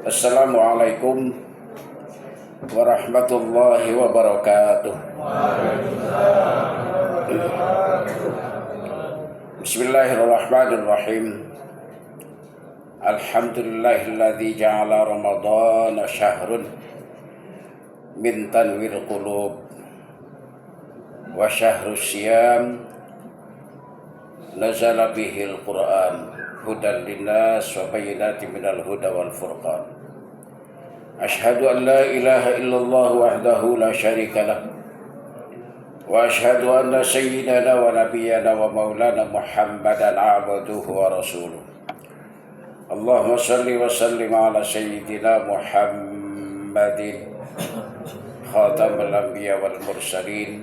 Assalamualaikum warahmatullahi wabarakatuh. Bismillahirrahmanirrahim. Alhamdulillahilladzi ja'ala Ramadhana syahrun min tanwir qulub wa syahrus siyam nazala bihil Qur'an hudan linnas wa bayyinatin minal huda wal furqan. Ashhadu an la ilaha illallah wahdahu la syarika lah wa ashhadu anna sayyidana wa nabiyyana wa maulana Muhammadan abduhu wa rasuluh. Allahumma salli wa sallim ala sayyidina Muhammadin khatamul anbiya wal mursalin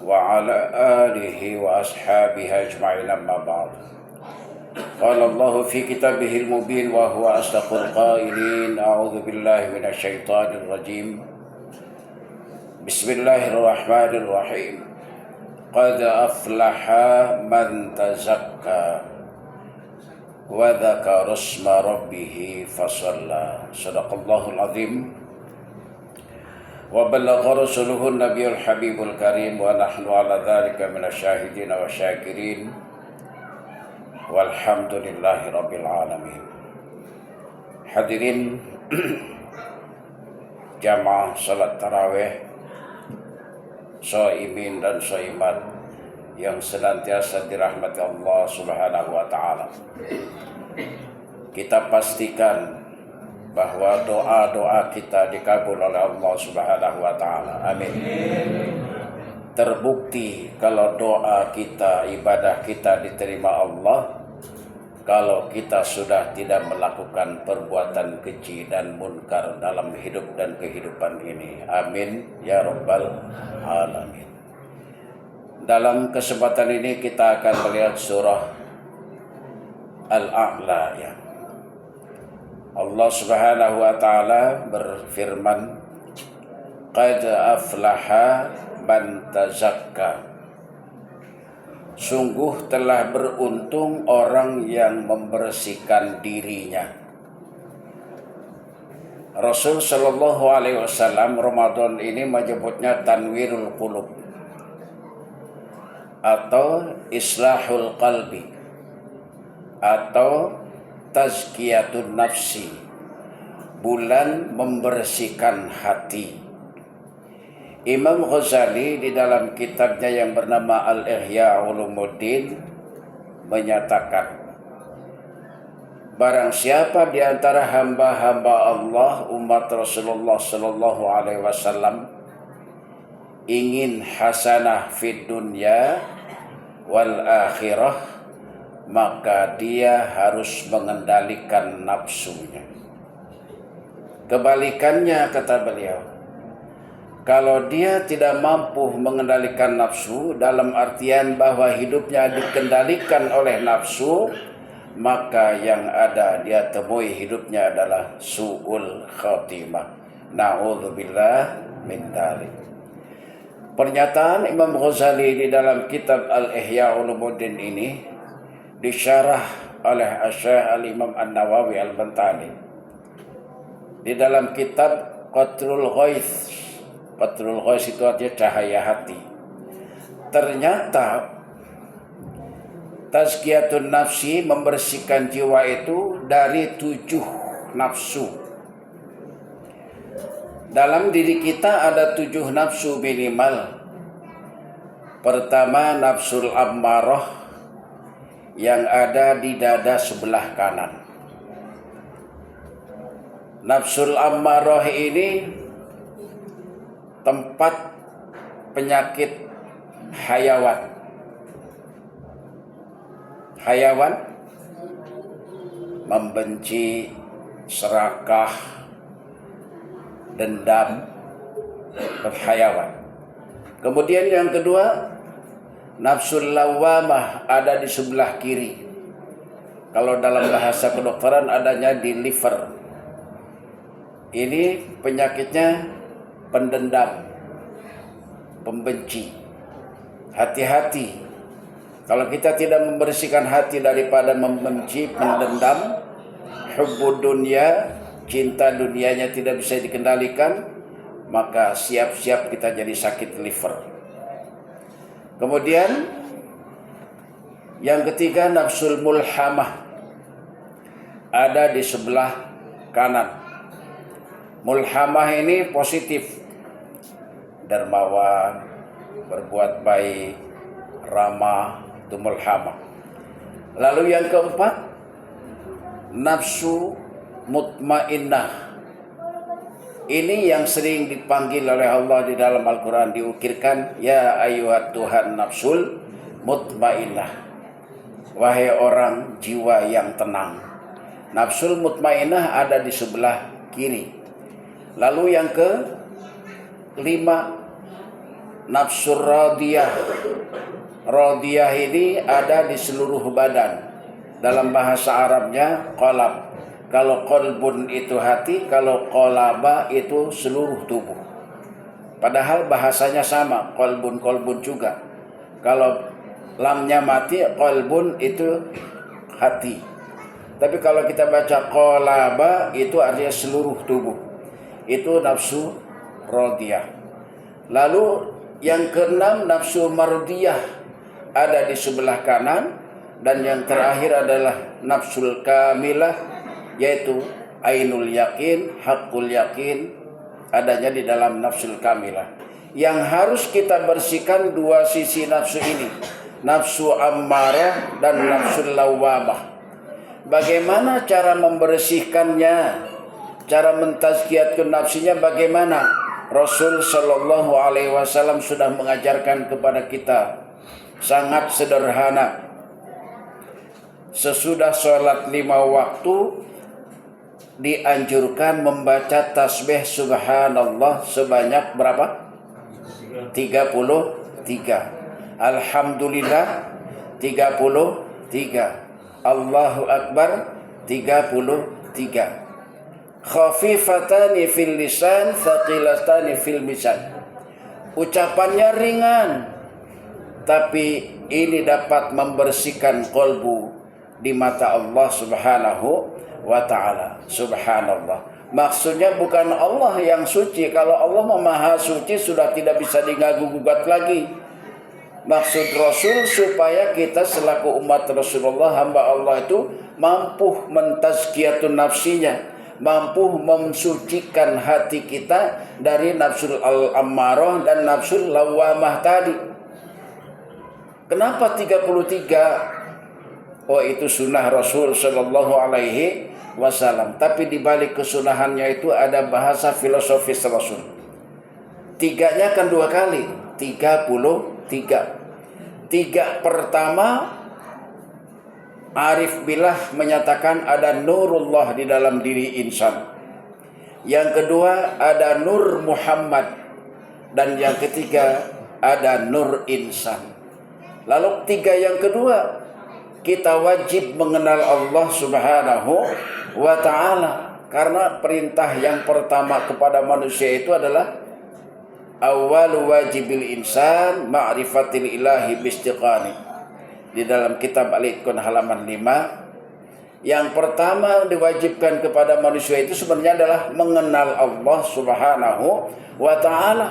wa ala alihi wa ashabihi ajma'in, amma ba'd. Qala Allah fi kitabihil mubin wa huwa asdaqul qailin. A'udzu billahi minasy syaithanir rajim. Bismillahirrahmanirrahim. Qad aflaha man tazakka wa dzakara isma rabbih fasalla. Shadaqallahul azim. Wa ballagha rasuluhun nabiyul habibul karim wa nahnu ala dzalika minasyahidin wa syakirin. Walhamdulillahi rabbil alamin. Hadirin jamaah salat tarawih, shaimin dan shaimat yang senantiasa dirahmati Allah Subhanahu wa taala. Kita pastikan bahwa doa-doa kita dikabul oleh Allah Subhanahu wa taala. Amin. Terbukti kalau doa kita, ibadah kita diterima Allah kalau kita sudah tidak melakukan perbuatan keji dan munkar dalam hidup dan kehidupan ini. Amin ya rabbal alamin. Dalam kesempatan ini kita akan melihat surah Al-A'la ya. Allah Subhanahu wa taala berfirman, qad aflaha man tazakka. Sungguh telah beruntung orang yang membersihkan dirinya. Rasul sallallahu alaihi wasallam Ramadan ini menyebutnya tanwirul qulub atau islahul qalbi atau tazkiyatun nafsi, bulan membersihkan hati. Imam Ghazali di dalam kitabnya yang bernama Al-Ihya Ulumuddin menyatakan, barang siapa di antara hamba-hamba Allah umat Rasulullah sallallahu alaihi wasallam ingin hasanah fid dunya wal akhirah, maka dia harus mengendalikan nafsunya. Kebalikannya, kata beliau, kalau dia tidak mampu mengendalikan nafsu, dalam artian bahwa hidupnya dikendalikan oleh nafsu, maka yang ada dia temui hidupnya adalah su'ul khatimah. Na'udzubillah min dzalik. Pernyataan Imam Ghazali di dalam kitab Al-Ihya Ulumuddin ini disyarah oleh Syekh Al-Imam An-Nawawi Al-Bantani di dalam kitab Qatrul Ghaith. Qatrul Ghaith itu artinya cahaya hati. Ternyata tazkiyatun nafsi, membersihkan jiwa itu dari 7 nafsu. Dalam diri kita ada 7 nafsu minimal. Pertama, nafsul ammarah yang ada di dada sebelah kanan. Nafsul ammarah ini tempat penyakit hayawan. Hayawan membenci, serakah, dendam, berhayawan. Kemudian yang kedua, nafsul lawamah ada di sebelah kiri. Kalau dalam bahasa kedokteran adanya di liver. Ini penyakitnya pendendam, pembenci. Hati-hati. Kalau kita tidak membersihkan hati daripada membenci, pendendam, hubbud dunya, cinta dunianya tidak bisa dikendalikan, maka siap-siap kita jadi sakit liver. Kemudian yang ketiga, nafsul mulhamah ada di sebelah kanan. Mulhamah ini positif, dermawan, berbuat baik, ramah, itu mulhamah. Lalu yang keempat, nafsu mutmainnah. Ini yang sering dipanggil oleh Allah di dalam Al-Quran, diukirkan, ya ayuhat Tuhan nafsul mutmainnah, wahai orang jiwa yang tenang. Nafsul mutmainnah ada di sebelah kiri. Lalu yang kelima, nafsul radiyah. Radiyah ini ada di seluruh badan. Dalam bahasa Arabnya qalab. Kalau qalbun itu hati, kalau qalaba itu seluruh tubuh. Padahal bahasanya sama, qalbun juga. Kalau lamnya mati, qalbun itu hati. Tapi kalau kita baca qalaba itu artinya seluruh tubuh. Itu nafsu radiyah. Lalu yang keenam, nafsu mardiyah ada di sebelah kanan. Dan yang terakhir adalah nafsul kamilah, yaitu ainul yakin, hakul yakin, adanya di dalam nafsul kamilah. Yang harus kita bersihkan dua sisi nafsu ini, nafsu ammarah dan nafsul lawwamah. Bagaimana cara membersihkannya, cara mentazkiyatkan nafsinya bagaimana? Rasul Shallallahu Alaihi Wasallam sudah mengajarkan kepada kita, sangat sederhana. Sesudah sholat 5 waktu dianjurkan membaca tasbih subhanallah sebanyak berapa? 33. Alhamdulillah 33. Allahu Akbar 33. Khafifatani fil lisan, thaqilatani fil mizan. Ucapannya ringan, tapi ini dapat membersihkan kolbu di mata Allah Subhanahu wa ta'ala. Subhanallah. Maksudnya bukan Allah yang suci. Kalau Allah Maha Suci sudah tidak bisa diganggu-gugat lagi. Maksud Rasul supaya kita selaku umat Rasulullah, hamba Allah itu mampu mentazkiyatun nafsinya, mampu mensucikan hati kita dari nafsul al-ammarah dan nafsul lawwamah tadi. Kenapa 33? Oh, itu sunnah Rasul Shallallahu Alaihi Wasallam. Tapi di balik kesunahannya itu ada bahasa filosofis Rasul. Tiganya kan 2 kali, 33. 3 pertama, Arif Billah menyatakan ada nurullah di dalam diri insan. Yang kedua ada nur Muhammad. Dan yang ketiga ada nur insan. Lalu 3 yang kedua, kita wajib mengenal Allah Subhanahu wa ta'ala. Karena perintah yang pertama kepada manusia itu adalah awwalu wajibil insan ma'rifatil ilahi bistiqani. Di dalam kitab Al-Itqan halaman 5, yang pertama diwajibkan kepada manusia itu sebenarnya adalah mengenal Allah Subhanahu wa ta'ala.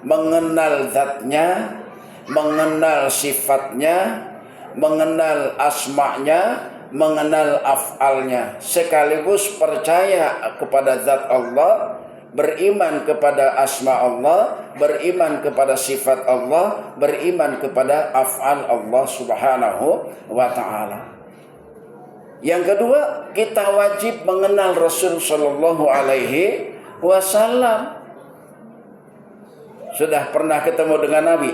Mengenal zatnya, mengenal sifatnya, mengenal asma'nya, mengenal af'alnya, sekaligus percaya kepada zat Allah, beriman kepada asma Allah, beriman kepada sifat Allah, beriman kepada af'al Allah Subhanahu wa ta'ala. Yang kedua, kita wajib mengenal Rasul Sallallahu Alaihi Wasallam. Sudah pernah ketemu dengan Nabi?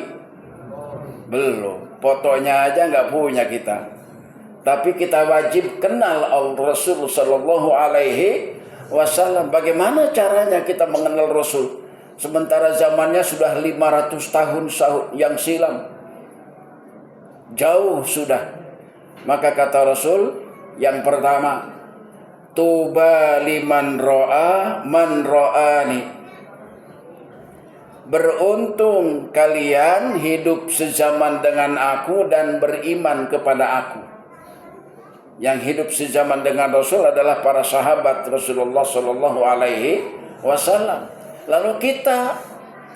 Belum. Fotonya aja nggak punya kita. Tapi kita wajib kenal Rasul Sallallahu Alaihi Wasallam. Bagaimana caranya kita mengenal Rasul? Sementara zamannya sudah 500 tahun yang silam. Jauh sudah. Maka kata Rasul, yang pertama, tuba liman ro'a man ro'ani. Beruntung kalian hidup sezaman dengan aku dan beriman kepada aku. Yang hidup sezaman dengan Rasul adalah para sahabat Rasulullah Sallallahu Alaihi Wasallam. Lalu kita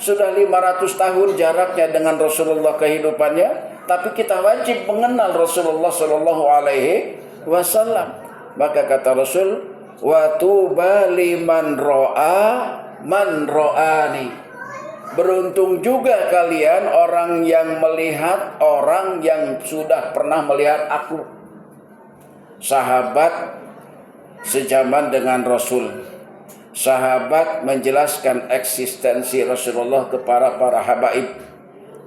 sudah 500 tahun jaraknya dengan Rasulullah kehidupannya, tapi kita wajib mengenal Rasulullah Sallallahu Alaihi Wasallam. Maka kata Rasul, wa tuba liman ro'a man ro'ani. Beruntung juga kalian orang yang melihat orang yang sudah pernah melihat aku. Sahabat sejaman dengan Rasul. Sahabat menjelaskan eksistensi Rasulullah kepada para habaib,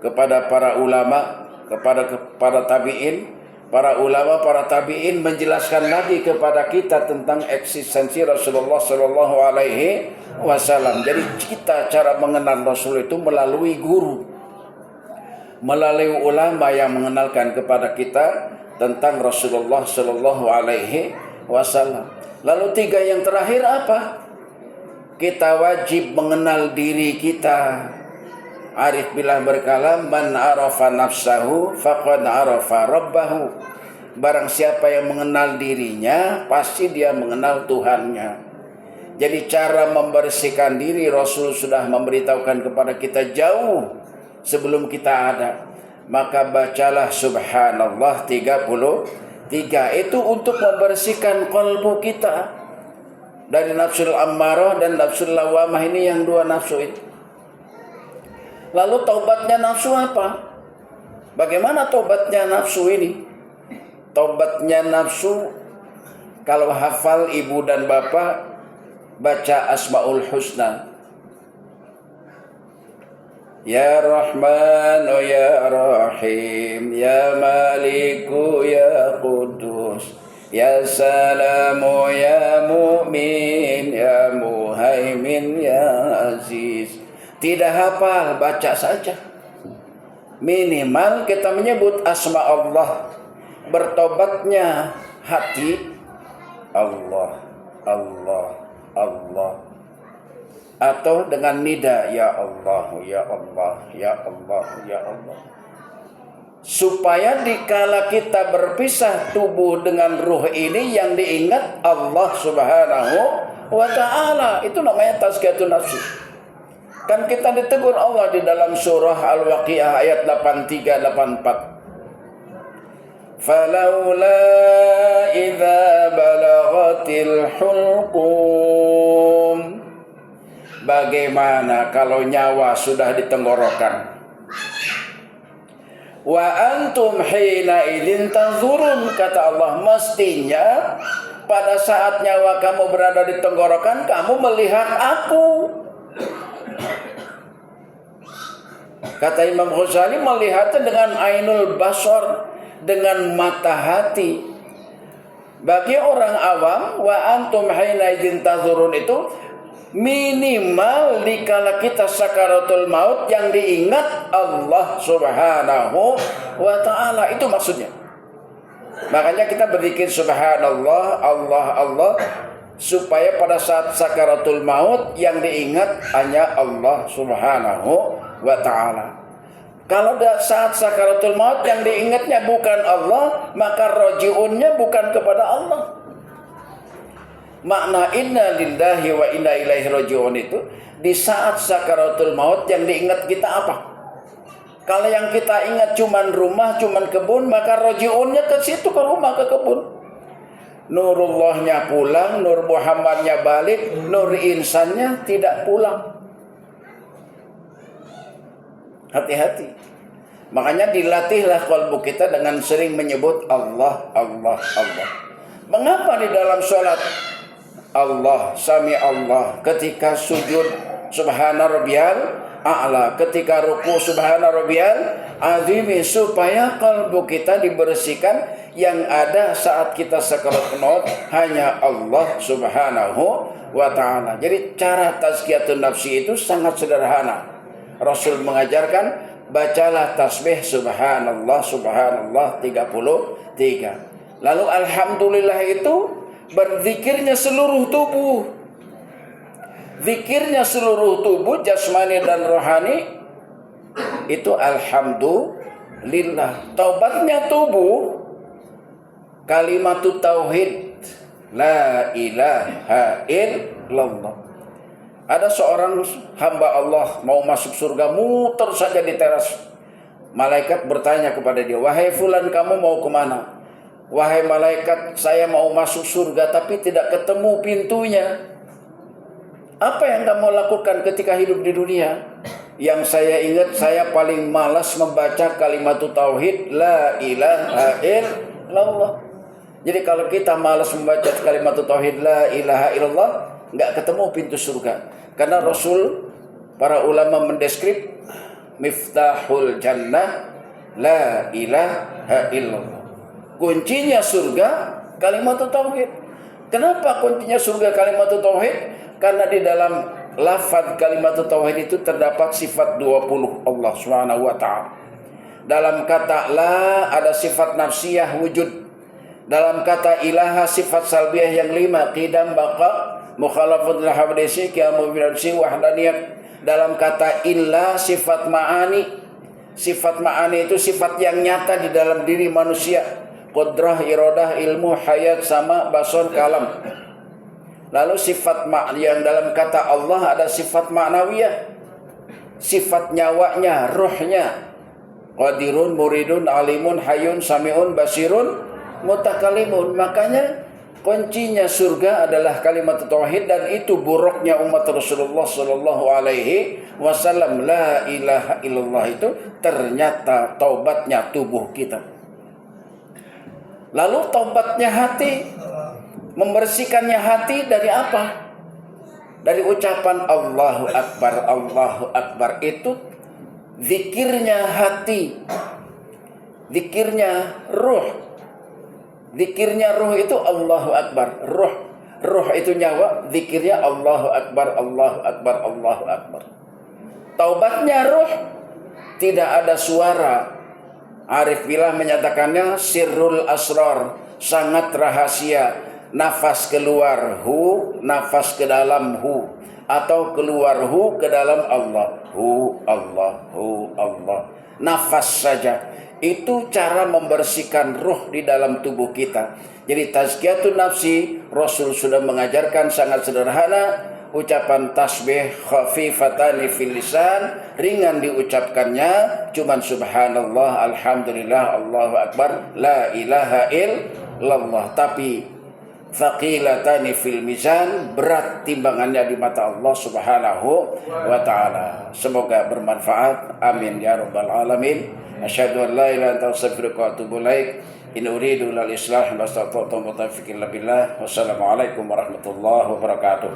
kepada para ulama, kepada para tabi'in. Para ulama, para tabi'in menjelaskan lagi kepada kita tentang eksistensi Rasulullah Sallallahu Alaihi Wasallam. Jadi kita cara mengenal Rasul itu melalui guru, melalui ulama yang mengenalkan kepada kita tentang Rasulullah Sallallahu Alaihi Wasallam. Lalu 3 yang terakhir apa? Kita wajib mengenal diri kita. Arif billah berkalam, man arafa nafsahu faqad arafa rabbahu. Barang siapa yang mengenal dirinya, pasti dia mengenal Tuhannya. Jadi cara membersihkan diri Rasul sudah memberitahukan kepada kita jauh sebelum kita ada. Maka bacalah subhanallah 33. Itu untuk membersihkan kalbu kita dari nafsul ammarah dan nafsul lawamah, ini yang 2 nafsu itu. Lalu taubatnya nafsu apa? Bagaimana taubatnya nafsu ini? Taubatnya nafsu, kalau hafal ibu dan bapak, baca Asmaul Husna. Ya Rahman, oh ya Rahim, ya Maliku, ya Qudus, ya Salamu, ya Mu'min, ya Muhaimin, ya Aziz. Tidak hafal, baca saja. Minimal kita menyebut asma Allah. Bertobatnya hati, Allah, Allah, Allah. Atau dengan nida, ya Allah, ya Allah, ya Allah, ya Allah. Supaya dikala kita berpisah tubuh dengan ruh ini, yang diingat Allah Subhanahu wa Ta'ala. Itu namanya tazkiyatun nafsi. Kan kita ditegur Allah di dalam surah Al-Waqiah ayat 83-84. Falaula idza balaghatil hulqum. Bagaimana kalau nyawa sudah di tenggorokan? Wa antum hina idzin tanzurun, kata Allah, mestinya pada saat nyawa kamu berada di tenggorokan, kamu melihat aku. Kata Imam Ghazali, melihatnya dengan ainul basar, dengan mata hati. Bagi orang awam, wa antum hina idzin tanzurun itu minimal dikala kita sakaratul maut yang diingat Allah Subhanahu wa Ta'ala. Itu maksudnya. Makanya kita berzikir subhanallah, Allah, Allah, supaya pada saat sakaratul maut yang diingat hanya Allah Subhanahu wa Ta'ala. Kalau saat sakaratul maut yang diingatnya bukan Allah, maka roji'unnya bukan kepada Allah. Makna inna lillahi wa inna ilaihi raji'un itu, di saat sakaratul maut yang diingat kita apa? Kalau yang kita ingat cuman rumah, cuman kebun, maka roji'unnya ke situ, ke rumah, ke kebun. Nurullahnya pulang, Nur Muhammadnya balik, Nur insannya tidak pulang. Hati-hati. Makanya dilatihlah kalbu kita dengan sering menyebut Allah, Allah, Allah. Mengapa di dalam sholat Allah, Sami Allah, ketika sujud Subhana Rabbiyal A'la, ketika ruku Subhana Rabbiyal Azimi, supaya kalbu kita dibersihkan. Yang ada saat kita sakaratul maut hanya Allah Subhanahu wa Ta'ala. Jadi cara tazkiyatun nafsi itu sangat sederhana. Rasul mengajarkan, bacalah tasbih subhanallah, subhanallah 33. Lalu alhamdulillah itu berzikirnya seluruh tubuh. Zikirnya seluruh tubuh, jasmani dan rohani, itu alhamdulillah. Taubatnya tubuh, Kalimatut tauhid, la ilaha illallah. Ada seorang hamba Allah mau masuk surga, muter saja di teras. Malaikat bertanya kepada dia, wahai fulan, kamu mau kemana? Wahai malaikat, saya mau masuk surga tapi tidak ketemu pintunya. Apa yang kamu lakukan ketika hidup di dunia? Yang saya ingat, saya paling malas membaca kalimat tauhid, la ilaha illallah. Jadi kalau kita malas membaca kalimat tauhid, la ilaha illallah, nggak ketemu pintu surga. Karena Rasul, para ulama mendeskrip, miftahul jannah, la ilaha illallah. Kuncinya surga kalimat tauhid. Kenapa kuncinya surga kalimat tauhid? Karena di dalam lafaz kalimat tauhid itu terdapat sifat 20 Allah Subhanahu wa taala. Dalam kata la ada sifat nafsiyah wujud. Dalam kata ilaha sifat salbiyah yang 5, qidam, baqa, mukhalafatul habdisi, qiyamu biladsi, wahdaniyat. Dalam kata illa sifat ma'ani. Sifat ma'ani itu sifat yang nyata di dalam diri manusia. Qudrah, iradah, ilmu, hayat, sama, bason, kalam. Lalu sifat yang dalam kata Allah ada sifat ma'nawiyah. Sifat nyawanya, ruhnya. Qadirun, muridun, alimun, hayun, sami'un, basirun, mutakalimun. Makanya kuncinya surga adalah kalimat tauhid, dan itu buruknya umat Rasulullah sallallahu alaihi wasallam. La ilaha illallah itu ternyata taubatnya tubuh kita. Lalu taubatnya hati, membersihkannya hati dari apa? Dari ucapan Allahu Akbar, Allahu Akbar. Itu zikirnya hati, zikirnya ruh. Zikirnya ruh itu Allahu Akbar. Ruh itu nyawa, zikirnya Allahu Akbar, Allahu Akbar, Allahu Akbar. Taubatnya ruh, tidak ada suara. Arif billah menyatakannya sirrul asrar, sangat rahasia. Nafas keluar hu, nafas ke dalam hu, atau keluar hu ke dalam Allah. Hu Allah, hu Allah. Nafas saja. Itu cara membersihkan ruh di dalam tubuh kita. Jadi tazkiyatun nafsi, Rasul sudah mengajarkan sangat sederhana. Ucapan tasbih khafifatani fil lisan, ringan diucapkannya, cuman subhanallah, alhamdulillah, Allahu akbar, la ilaha illallah. Tapi thaqilatani fil mizan, berat timbangannya di mata Allah Subhanahu wa taala. Semoga bermanfaat. Amin ya rabbal alamin. Asyhadu an la ilaha illa anta astaghfiruka wa atubu ilaik. In uridu lal islah ma stata'tu wa taufiqi illa billah. Wassalamualaikum warahmatullahi wabarakatuh.